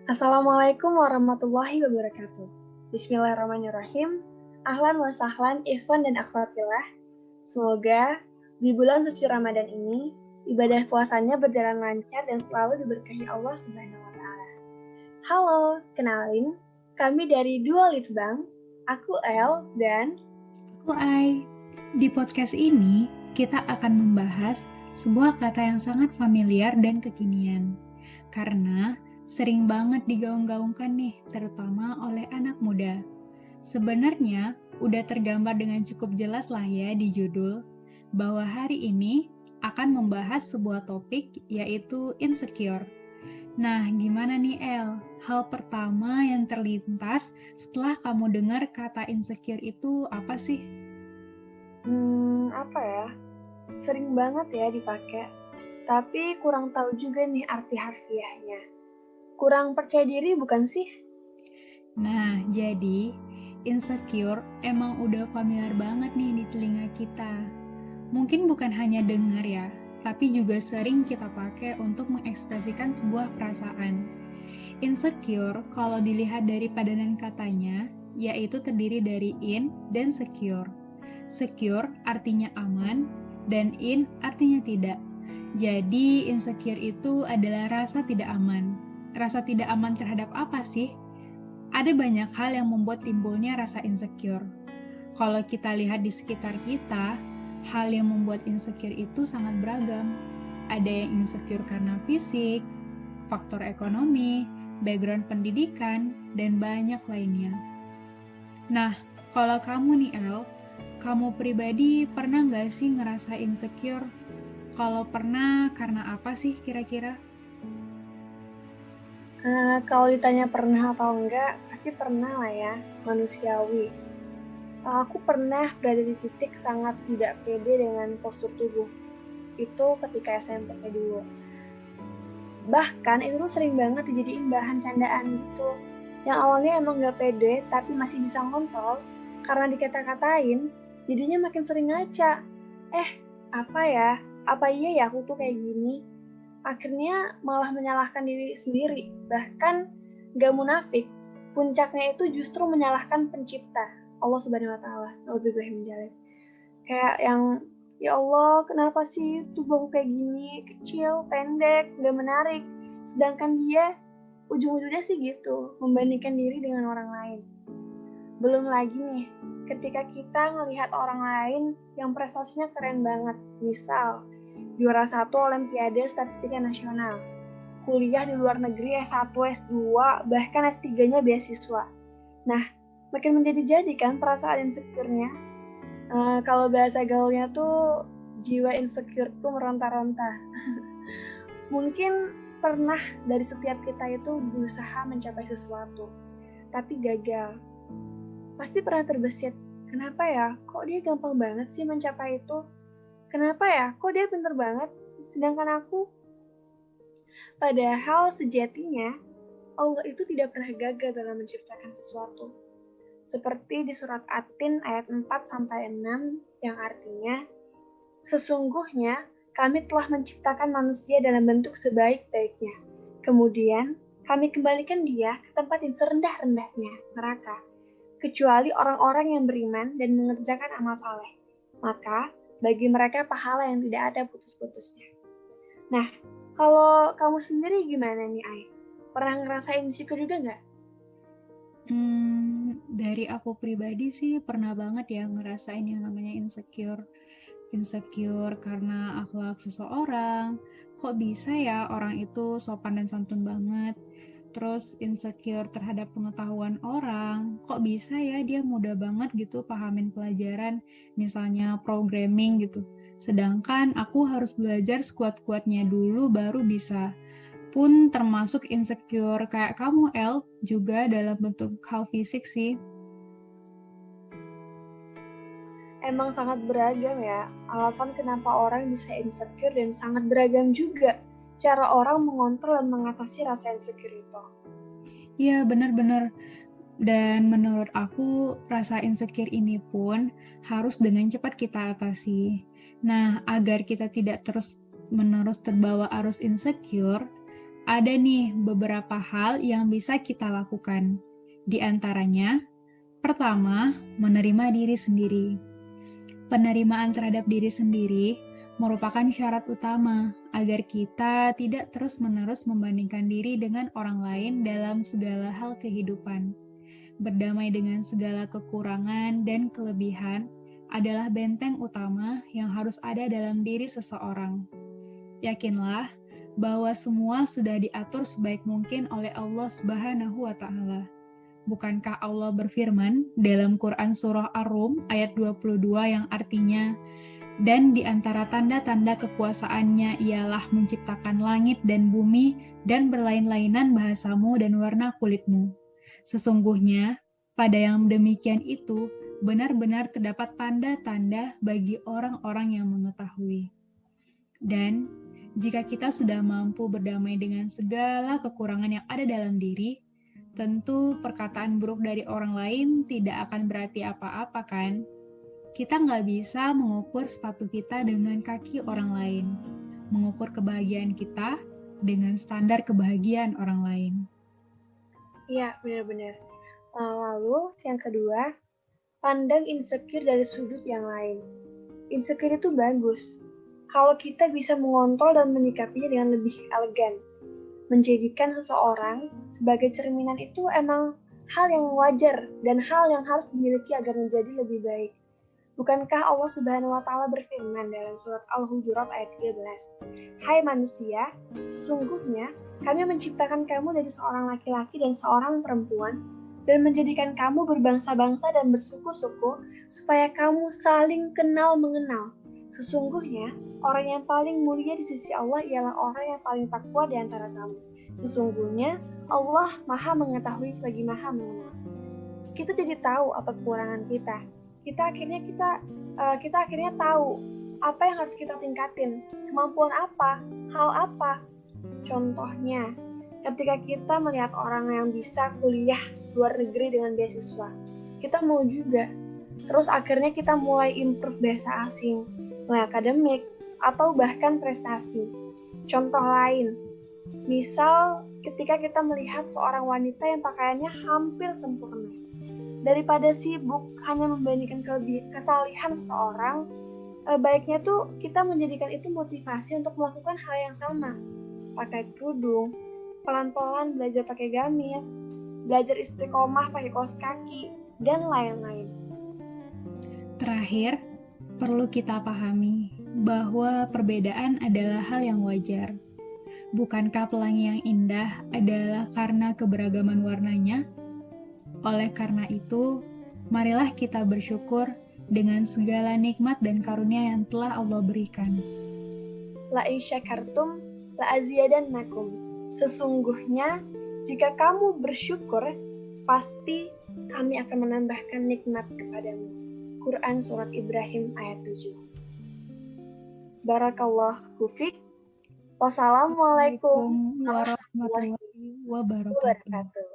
Assalamualaikum warahmatullahi wabarakatuh. Bismillahirrahmanirrahim. Ahlan wa sahlan, ikhwan dan akhwatillah. Semoga di bulan suci Ramadan ini, ibadah puasanya berjalan lancar dan selalu diberkahi Allah Subhanahu wa Ta'ala. Halo, kenalin, kami dari Dua Litbang, aku El dan Aku Ai. Di podcast ini, kita akan membahas sebuah kata yang sangat familiar dan kekinian. Karena sering banget digaung-gaungkan nih, terutama oleh anak muda. Sebenarnya, udah tergambar dengan cukup jelas lah ya di judul, bahwa hari ini akan membahas sebuah topik yaitu insecure. Nah, gimana nih El? Hal pertama yang terlintas setelah kamu dengar kata insecure itu apa sih? apa ya? Sering banget ya dipakai, tapi kurang tahu juga nih arti harfiahnya. Kurang percaya diri bukan sih? Nah, jadi insecure emang udah familiar banget nih di telinga kita. Mungkin bukan hanya dengar ya, tapi juga sering kita pakai untuk mengekspresikan sebuah perasaan. Insecure, kalau dilihat dari padanan katanya, yaitu terdiri dari in dan secure. Secure artinya aman, dan in artinya tidak. Jadi, insecure itu adalah rasa tidak aman. Rasa tidak aman terhadap apa sih? Ada banyak hal yang membuat timbulnya rasa insecure. Kalau kita lihat di sekitar kita, hal yang membuat insecure itu sangat beragam. Ada yang insecure karena fisik, faktor ekonomi, background pendidikan, dan banyak lainnya. Nah, kalau kamu nih El, kamu pribadi pernah nggak sih ngerasa insecure? Kalau pernah, karena apa sih kira-kira? Kalau ditanya pernah atau enggak, pasti pernah lah ya, manusiawi. Aku pernah berada di titik sangat tidak pede dengan postur tubuh. Itu ketika SMP dulu. Bahkan itu tuh sering banget dijadiin bahan candaan gitu. Yang awalnya emang gak pede, tapi masih bisa ngontrol. Karena dikata-katain, jadinya makin sering ngaca. Apa ya? Apa iya ya aku tuh kayak gini? Akhirnya malah menyalahkan diri sendiri, bahkan gak munafik. Puncaknya itu justru menyalahkan pencipta, Allah Subhanahu wa Ta'ala. Kayak yang, ya Allah, kenapa sih tubuh aku kayak gini, kecil, pendek, gak menarik. Sedangkan dia ujung-ujungnya sih gitu, membandingkan diri dengan orang lain. Belum lagi nih, ketika kita ngelihat orang lain yang prestasinya keren banget, misal juara 1 Olimpiade Statistika Nasional, kuliah di luar negeri S1, S2, bahkan S3-nya beasiswa. Nah, makin menjadi-jadi kan perasaan insecure-nya. Kalau bahasa gaulnya tuh jiwa insecure tuh meronta-ronta. Mungkin pernah dari setiap kita itu berusaha mencapai sesuatu, tapi gagal. Pasti pernah terbesit, kenapa ya? Kok dia gampang banget sih mencapai itu? Kenapa ya? Kok dia pintar banget? Sedangkan aku? Padahal sejatinya, Allah itu tidak pernah gagal dalam menciptakan sesuatu. Seperti di surat At-Tin ayat 4-6 yang artinya, sesungguhnya kami telah menciptakan manusia dalam bentuk sebaik-baiknya. Kemudian, kami kembalikan dia ke tempat yang serendah-rendahnya, neraka. Kecuali orang-orang yang beriman dan mengerjakan amal saleh. Maka, bagi mereka pahala yang tidak ada putus-putusnya. Nah, kalau kamu sendiri gimana nih, Ai? Pernah ngerasain insecure juga nggak? Dari aku pribadi sih pernah banget ya ngerasain yang namanya insecure. Insecure karena akhlak seseorang. Kok bisa ya orang itu sopan dan santun banget? Terus insecure terhadap pengetahuan orang. Kok bisa ya dia mudah banget gitu pahamin pelajaran, misalnya programming gitu. Sedangkan aku harus belajar sekuat-kuatnya dulu baru bisa. Pun termasuk insecure kayak kamu, El, juga dalam bentuk hal fisik sih. Emang sangat beragam ya, alasan kenapa orang bisa insecure dan sangat beragam juga cara orang mengontrol dan mengatasi rasa insecure itu. Iya, benar-benar. Dan menurut aku, rasa insecure ini pun harus dengan cepat kita atasi. Nah, agar kita tidak terus-menerus terbawa arus insecure, Ada nih beberapa hal yang bisa kita lakukan. Di antaranya, pertama, menerima diri sendiri. Penerimaan terhadap diri sendiri merupakan syarat utama agar kita tidak terus-menerus membandingkan diri dengan orang lain dalam segala hal kehidupan. Berdamai dengan segala kekurangan dan kelebihan adalah benteng utama yang harus ada dalam diri seseorang. Yakinlah bahwa semua sudah diatur sebaik mungkin oleh Allah Subhanahu wa Ta'ala. Bukankah Allah berfirman dalam Quran Surah Ar-Rum ayat 22 yang artinya, "Dan di antara tanda-tanda kekuasaannya ialah menciptakan langit dan bumi dan berlain-lainan bahasamu dan warna kulitmu. Sesungguhnya, pada yang demikian itu, benar-benar terdapat tanda-tanda bagi orang-orang yang mengetahui." Dan jika kita sudah mampu berdamai dengan segala kekurangan yang ada dalam diri, tentu perkataan buruk dari orang lain tidak akan berarti apa-apa kan? Kita nggak bisa mengukur sepatu kita dengan kaki orang lain, mengukur kebahagiaan kita dengan standar kebahagiaan orang lain. Iya, benar-benar. Lalu yang kedua, pandang insecure dari sudut yang lain. Insecure itu bagus kalau kita bisa mengontrol dan menyikapinya dengan lebih elegan. Menjadikan seseorang sebagai cerminan itu emang hal yang wajar dan hal yang harus dimiliki agar menjadi lebih baik. Bukankah Allah Subhanahu wa Ta'ala berfirman dalam surat Al-Hujurat ayat 13, "Hai manusia, sesungguhnya kami menciptakan kamu dari seorang laki-laki dan seorang perempuan dan menjadikan kamu berbangsa-bangsa dan bersuku-suku supaya kamu saling kenal mengenal. Sesungguhnya, orang yang paling mulia di sisi Allah ialah orang yang paling takwa di antara kamu. Sesungguhnya, Allah Maha Mengetahui lagi Maha Mengenal." Kita jadi tahu apa kekurangan kita. Kita akhirnya tahu apa yang harus kita tingkatin, kemampuan apa, hal apa. Contohnya, ketika kita melihat orang yang bisa kuliah luar negeri dengan beasiswa, kita mau juga. Terus akhirnya kita mulai improve bahasa asing, mulai akademik, atau bahkan prestasi. Contoh lain, misal ketika kita melihat seorang wanita yang pakaiannya hampir sempurna. Daripada sibuk hanya membandingkan kesalehan seseorang, baiknya tuh kita menjadikan itu motivasi untuk melakukan hal yang sama. Pakai kerudung, pelan-pelan belajar pakai gamis, belajar istiqomah pakai kaos kaki, dan lain-lain. Terakhir, perlu kita pahami bahwa perbedaan adalah hal yang wajar. Bukankah pelangi yang indah adalah karena keberagaman warnanya? Oleh karena itu, marilah kita bersyukur dengan segala nikmat dan karunia yang telah Allah berikan. La in syakartum la aziyadannakum. Sesungguhnya, jika kamu bersyukur, pasti kami akan menambahkan nikmat kepadamu. Quran Surat Ibrahim ayat 7. Barakallahu fiik. Wassalamualaikum warahmatullahi wabarakatuh.